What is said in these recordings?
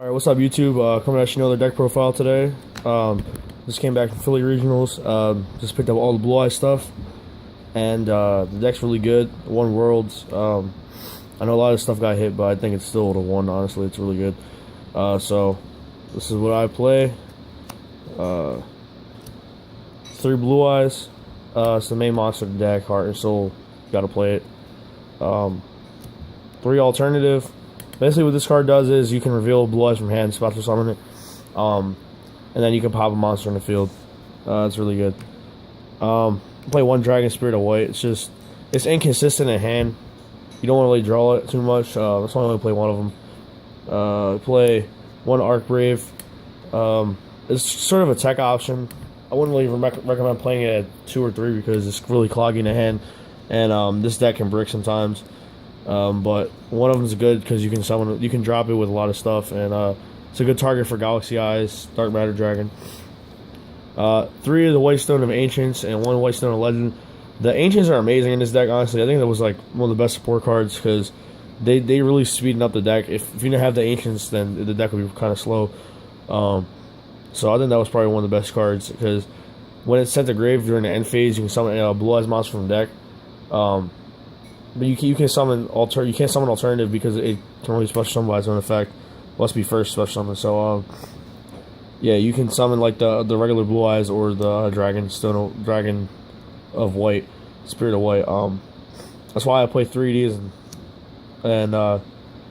Alright, what's up YouTube? Coming at you another deck profile today. Just came back from Philly Regionals. Just picked up all the Blue Eye stuff. And the deck's really good. Won Worlds. I know a lot of stuff got hit, but I think it's still would have won, honestly. It's really good. So, this is what I play. 3 Blue Eyes. It's the main monster of the deck. Heart and Soul. Gotta play it. 3 Alternative. Basically, what this card does is you can reveal Blue Eyes from hand, special summon it, and then you can pop a monster in the field. It's really good. Play 1 Dragon Spirit of White. It's inconsistent in hand. You don't want to really draw it too much. That's why I only play 1 of them. Play 1 arkbrave. It's sort of a tech option. I wouldn't really recommend playing it at 2 or 3 because it's really clogging the hand, and this deck can brick sometimes. But one of them is good because you can drop it with a lot of stuff, and it's a good target for Galaxy Eyes, Dark Matter Dragon. 3 of the Whitestone of Ancients and 1 Whitestone of Legend. The Ancients are amazing in this deck, honestly. I think that was like one of the best support cards because they really speeden up the deck. If you didn't have the Ancients, then the deck would be kind of slow. So I think that was probably one of the best cards because when it's sent to grave during the end phase, you can summon a Blue Eyes monster from the deck. But you can summon you can't summon alternative because it can only special summon by its own effect. Must be first special summon. So yeah, you can summon like the regular Blue Eyes or the Dragon of White, Spirit of White. That's why I play 3 of these, and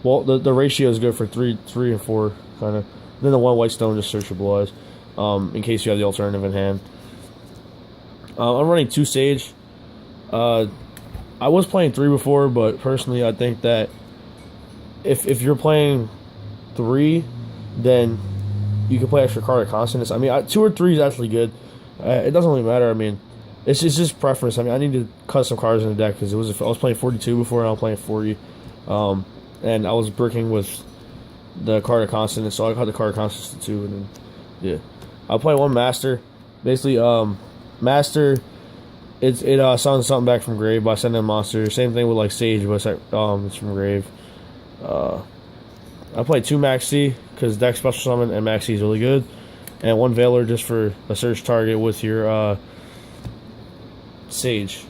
well, the ratio is good for 3 and 4 kind of. Then the 1 Whitestone, just search your Blue Eyes, in case you have the alternative in hand. I'm running 2 Sage. I was playing 3 before, but personally I think that if you're playing 3, then you can play extra card of consonance. I mean, 2 or 3 is actually good. It doesn't really matter. I mean, it's just preference. I mean, I need to cut some cards in the deck because I was playing 42 before and I was playing 40, and I was bricking with the card of consonance, so I cut the card of consonance to 2, and then yeah, I'll play 1 Master. Basically, Master. It summons something back from grave by sending a monster. Same thing with like Sage, but it's from grave. I play 2 Maxx because deck special summon and Maxx is really good, and 1 Veiler just for a search target with your Sage.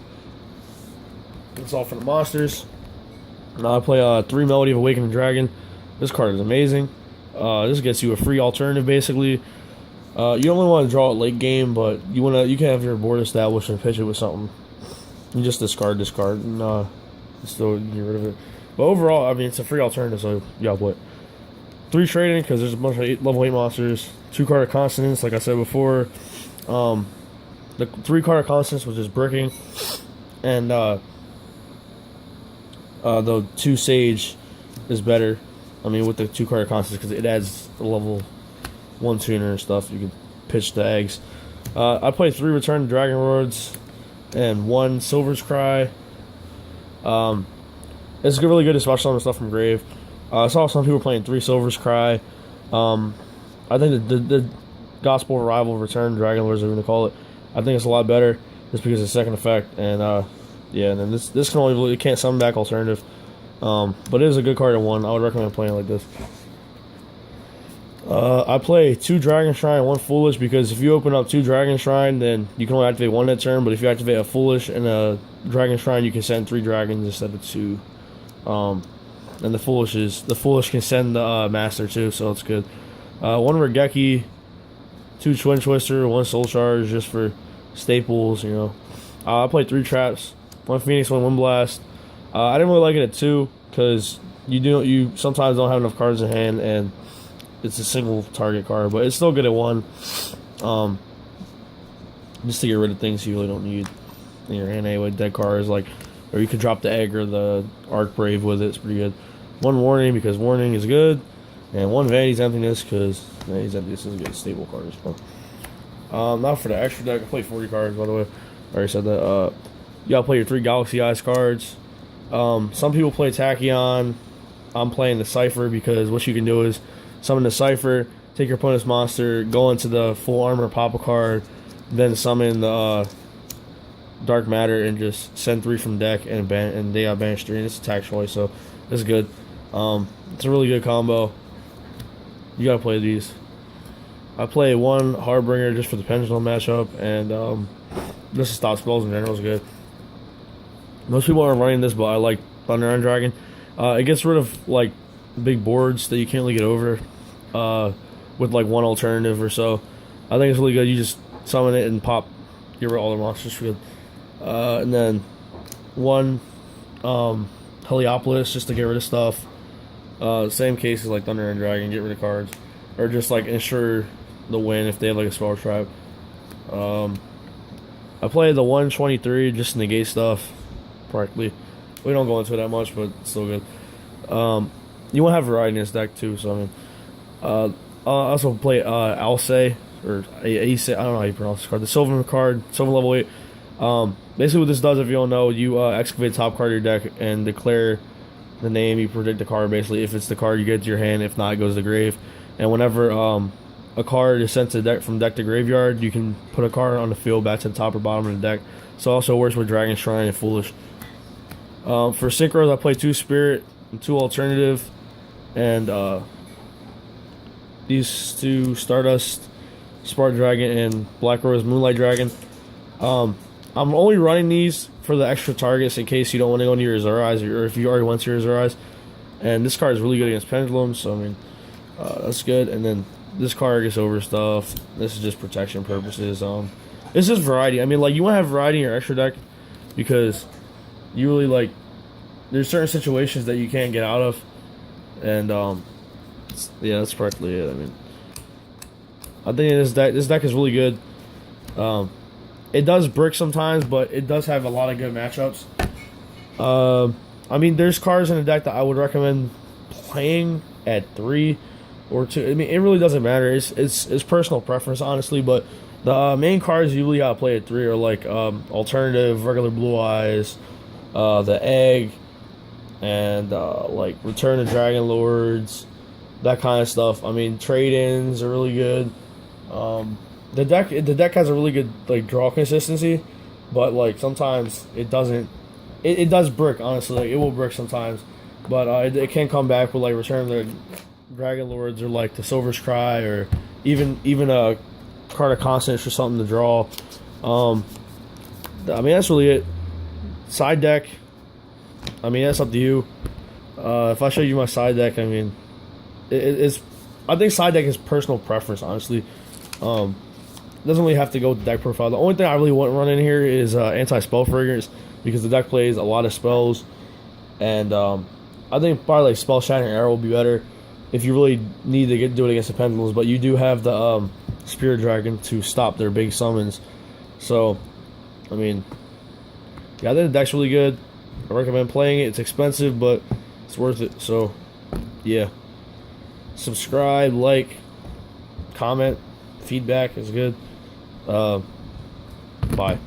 That's all for the monsters. Now I play 3 Melody of Awakening Dragon. This card is amazing. This gets you a free alternative basically. You don't really want to draw it late game, but you can have your board established and pitch it with something. You just discard, and still get rid of it. But overall, I mean, it's a free alternative, so yeah, what? 3 trading because there's a bunch of level 8 monsters. 2 card of consonance, like I said before. The 3 card of consonance was just bricking, and the 2 Sage is better. I mean, with the 2 card of consonance because it adds a level 1 tuner and stuff. You can pitch the eggs. I played 3 Return to Dragon Lords and 1 Silver's Cry. It's really good to special summon stuff from grave. I saw some people playing 3 Silver's Cry. I think the Gospel of Arrival Return to Dragon Lords, they're going to call it. I think it's a lot better just because it's second effect. And yeah, and then this can only, it can't summon back alternative. But it is a good card in 1. I would recommend playing like this. I play 2 Dragon Shrine, 1 Foolish, because if you open up 2 Dragon Shrine, then you can only activate 1 that turn, but if you activate a Foolish and a Dragon Shrine, you can send 3 dragons instead of 2. And the Foolish can send the Master too, so it's good. 1 raigeki, 2 Twin Twister, 1 Soul Charge, just for staples, you know. I played 3 Traps, 1 Phoenix, 1 Wind Blast. I didn't really like it at 2, because you sometimes don't have enough cards in hand, and it's a single target card, but it's still good at 1. Just to get rid of things you really don't need in your hand anyway. Dead cards, like, or you could drop the egg or the arkbrave with it. It's pretty good. 1 Warning because Warning is good, and 1 Vanity's Emptiness because Vanity's Emptiness is a good stable card as well. Now for the extra deck, I played 40 cards by the way. I already said that. You gotta play your 3 Galaxy Eyes cards. Some people play Tachyon. I'm playing the Cipher because what you can do is summon the Cipher, take your opponent's monster, go into the full armor, pop a card, then summon the Dark Matter and just send 3 from deck and they got banished 3, and it's attack choice, so it's good. It's a really good combo. You gotta play these. I play one Harbinger just for the pendulum matchup, and just to stop spells in general is good. Most people aren't running this, but I like Thunder and Dragon. It gets rid of like big boards that you can't really get over with like one alternative or so. I think it's really good. You just summon it and pop, get rid of all the monsters for good. And then one heliopolis just to get rid of stuff. Same case as like Thunder and Dragon, get rid of cards, or just like ensure the win if they have like a spell trap. I play the 123 just to negate stuff. Practically, we don't go into it that much, but it's still good. You want to have variety in this deck too. So I mean, I also play alsei or alsei. I don't know how you pronounce this card. The sylvan card, sylvan level 8. Basically, what this does, if you don't know, you excavate the top card of your deck and declare the name. You predict the card. Basically, if it's the card, you get to your hand. If not, it goes to the grave. And whenever a card is sent to deck from deck to graveyard, you can put a card on the field back to the top or bottom of the deck. So it also works with Dragon Shrine and Foolish. For synchros, I play 2 Spirit and 2 Alternative, and these 2 Stardust, Spark Dragon, and Black Rose Moonlight Dragon. I'm only running these for the extra targets in case you don't want to go into your Azure's, or if you already went to your Azure's. And this card is really good against pendulums, so I mean, that's good. And then this card gets over stuff. This is just protection purposes. It's just variety. I mean, like, you want to have variety in your extra deck because you really, like, there's certain situations that you can't get out of, and yeah, that's practically it. I mean, I think this deck is really good. It does brick sometimes, but it does have a lot of good matchups. I mean, there's cards in the deck that I would recommend playing at 3 or 2. I mean, it really doesn't matter. It's personal preference, honestly, but the main cards you really gotta play at 3 are like Alternative, Regular Blue Eyes, the Egg, and like Return of Dragon Lords, that kind of stuff. I mean, trade-ins are really good. The deck has a really good like draw consistency, but like sometimes it doesn't. It does brick, honestly. Like, it will brick sometimes, but it can come back with like Return of the Dragon Lords or like the Silver's Cry, or even a card of consonance or something to draw. I mean, that's really it. Side deck, I mean, that's up to you. If I show you my side deck, I mean, it's. I think side deck is personal preference, honestly. Doesn't really have to go with the deck profile. The only thing I really want to run in here is anti-spell fragrance, because the deck plays a lot of spells, and I think probably like Spell Shattering Arrow will be better if you really need to do it against the pendulums. But you do have the Spirit Dragon to stop their big summons. So, I mean, yeah, I think the deck's really good. I recommend playing it. It's expensive, but it's worth it. So, yeah. Subscribe, like, comment, feedback is good. Bye.